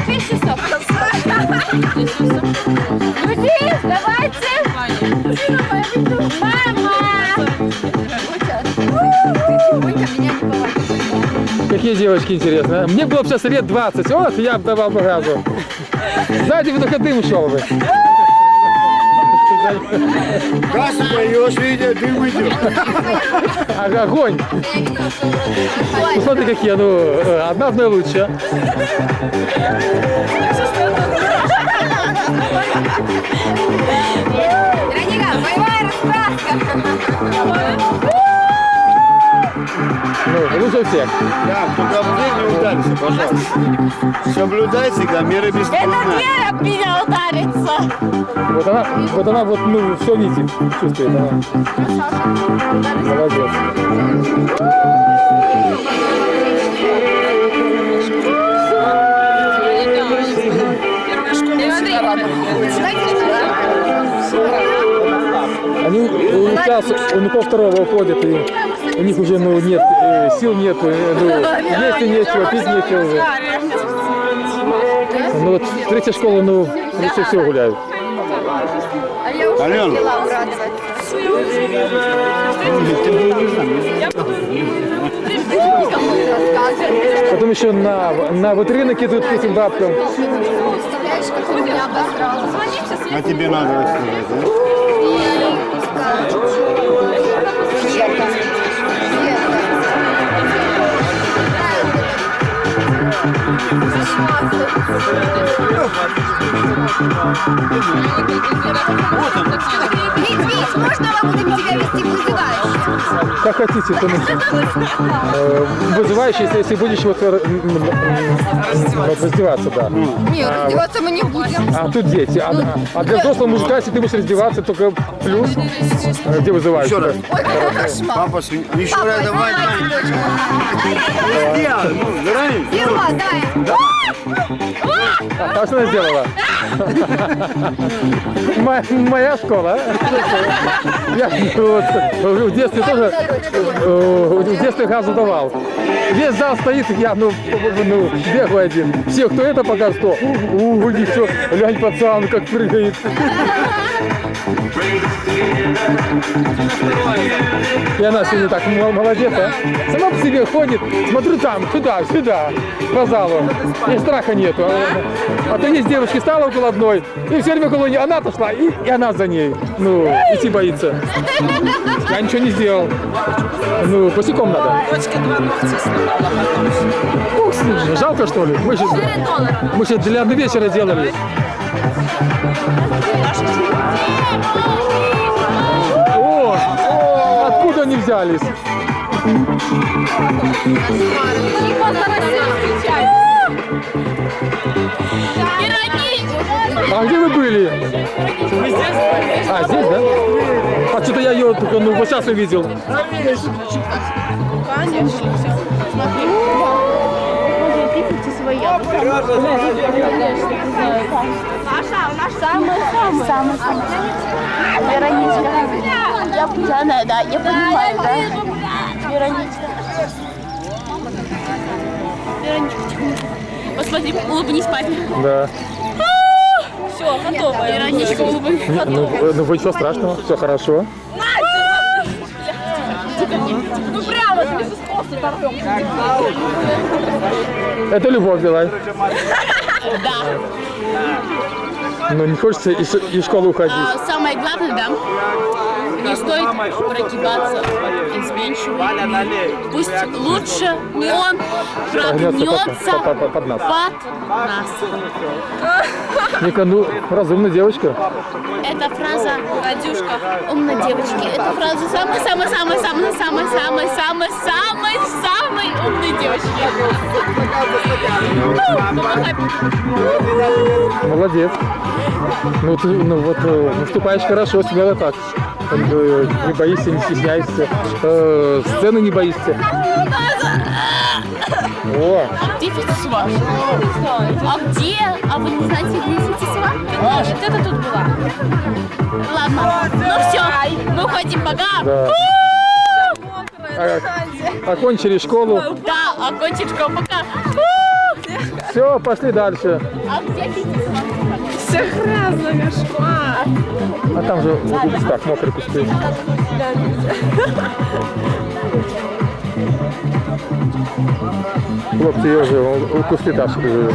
6 часов. Друзья, давайте. Мама! Какие девочки интересные. Мне было бы сейчас лет 20. Вот я бы давал бы газу. Сзади бы только дым шел бы. Газ даешь, видишь, дым идет. Огонь. Ну, смотри, какие, ну, одна лучше. Вероника, боевая раскраска. Ну, лучше всех. Так, только в дверь не ударься, пожалуйста. Соблюдайте меры Это безопасности. Вера об меня ударится. Вот она вот, ну, все видит, чувствует. Она. Молодец. Они сейчас у второго уходят, и у них уже ну, нет сил, нет, ну, есть и нечего, пить нечего уже. Ну вот третья школа, ну, лучше всего гуляют. А я уже Алена. хотела обрадовать. Потом еще на витринок идут к этим бабкам. Представляешь, как он меня обосрал. А тебе надо рассказать, да? Вить, можно мы будем тебя вести вызывающим? Как хотите, то вызывающий, если будешь вот раздеваться, да. Нет, раздеваться мы не будем. А тут дети. А для взрослого мужика, если ты будешь раздеваться, только плюс. Где вызывающий? Еще раз. Ой, какой кошмар. Папа, еще раз Папа, давай. давай, дочка. Сделай, ну, давай. Фирма, дай. А что она сделала? Моя школа. Я вот, в детстве тоже в детстве газу давал. Весь зал стоит, я ну бегаю один. Все, кто это пока что? Ничего, глянь, пацан, как прыгает. И она сегодня так молодец, а? Сама по себе ходит, смотрю там, туда, сюда, по залу. И страха нету. А то есть девочки стала около одной, и все время около нее, она отошла, и она за ней. Ну, идти боится. Я ничего не сделал. Ну, босиком надо. Дочке 2 ногтя сломала. Ух, слушай, жалко что ли? Мы сейчас для вечера делали. О, откуда они взялись? А где вы были? А, здесь, да? А что-то я ее только, ну, вот сейчас увидел. Самый. Вероничка. Да, я понимаю, да? Вероничка. Посмотри, улыбнись папе. Да. Все, готово. Вероничка, улыбнись. Ну, ничего страшного, все хорошо. Ну прямо, вместо способа торгом. Это любовь, Билай. Да. Ну, не хочется из школы уходить. Самое главное, да, не стоит прогибаться, изменчивый. Пусть лучше он прогнется под нас. под нас. Ника, ну, разумная девочка. Эта фраза, Радюшка, умной девочки. Эта фраза самой умной девочки. Молодец. Ну, ты, ну вот, выступаешь хорошо, смело так. Не боишься, не стесняешься. Сцены не боишься. О, Где фестиваль? А где? А вы не знаете, где фестиваль? Вот это тут была. Ладно, ну все, мы уходим, пока. да. Окончили школу. Да, окончили школу, пока. Все, пошли дальше. А где фитнес? Все грязно, кошмар. А там же так, мокрые кусты. Хлопці, я вже у кусти там живу.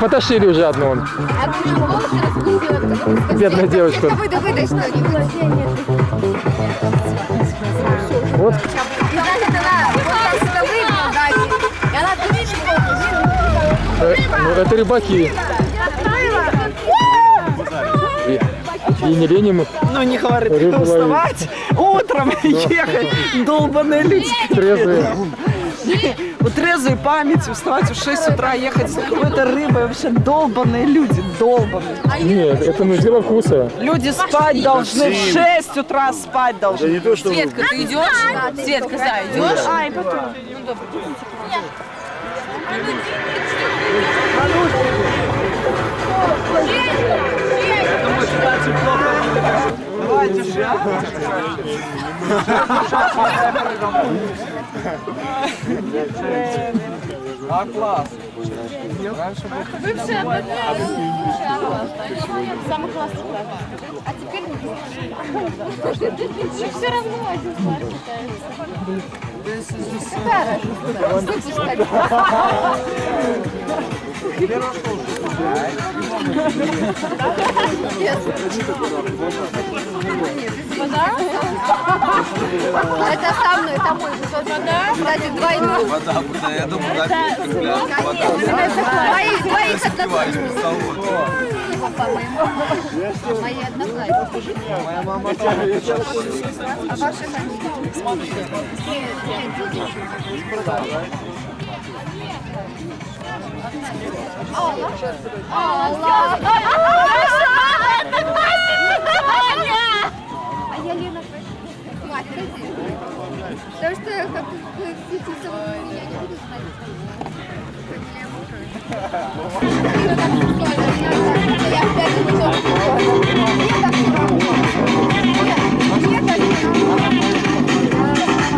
Потащили уже одну. А ты же волосы распустила. Бедная девочка. Выдай что-нибудь. Вот. И она Ну, это рыбаки. И не лень им Ну не говори, рыбу ловить. вставать, утром ехать, долбаные люди. Трезвые. У трезвой памяти вставать в 6 утра, ехать с какой-то рыбой, вообще долбаные люди, долбаные. Нет, это ну дело вкуса. Люди спать должны, в 6 утра спать Да должны. не то, что... Светка, ты идешь? Светка, да, идешь? А, и потом. Давайте же. А класс. Самый классный класс. А теперь все равно один класс Это со мной, это мой. Кстати, двойной. Вода, я думаю, вода. Двоих одноклассников. Мои одноклассники. А ваши Алла. А я Лена. Мать, потому что я как птица меня не буду знать. Я опять не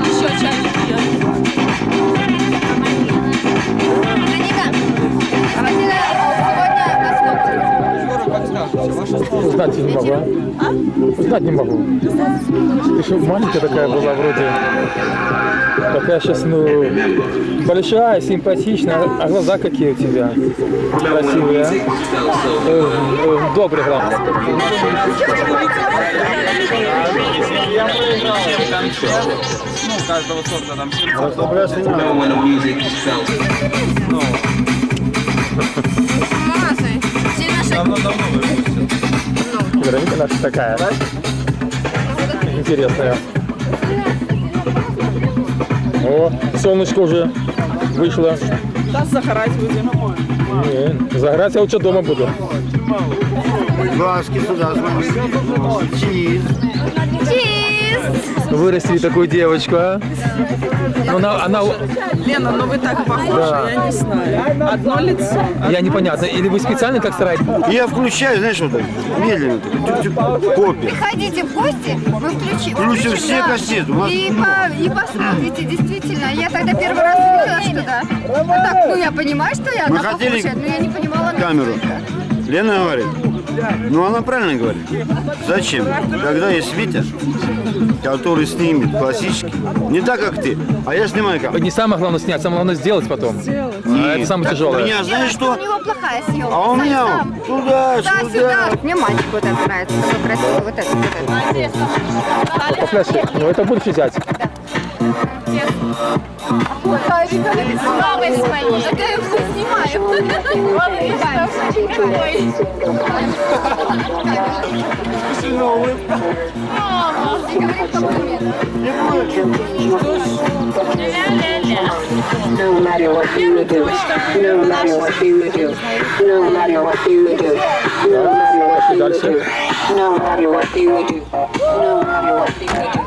Еще чайник пьет. Узнать не могу. Узнать не могу. Ты что, маленькая такая была вроде. Такая сейчас, ну, большая, симпатичная. А глаза какие у тебя? Красивые, а? Добрый глаз. У каждого сорта там 7 давно-давно выпустил. Вероника наша такая. Интересная. О, солнышко уже вышло. Сейчас загорать будем. Не, загорать я лучше дома буду. Глазки сюда, смотри. Чиз. Вырастили такую девочку, а? Ну, она... Лена, ну вы так похожи, Да. я не знаю. Одно лицо. Я непонятно. Или вы специально как стараетесь? Я включаю, знаешь, вот так, медленно, так, тюк-тюк, копия. Приходите в гости, мы Включим все кассеты. У нас и посмотрите, действительно. Я тогда первый раз видела, что да. А так, ну я понимаю, что я Мы одна хотели похожая, но я не понимала. камеру. Лена говорит, ну она правильно говорит. Зачем? Когда есть Витя, который снимет классический, не так, как ты, а я снимаю как. Не самое главное снять, самое главное сделать потом. А это самое У тяжелое. меня, знаешь что? У него плохая съемка. А у меня Сам. туда-сюда. Мне мальчик вот этот нравится, такой красивый, вот этот. Похлящи. Ну это будешь взять. Всех. Плохая рекомендация. С мамой своей. Так я его снимаю. Мама. И говорит комплимент. Ля-ля-ля. No matter what you do, no matter what you do, no matter what you do, no matter what you do, no matter what you do, no matter what you do, no matter what you do, no matter what you do.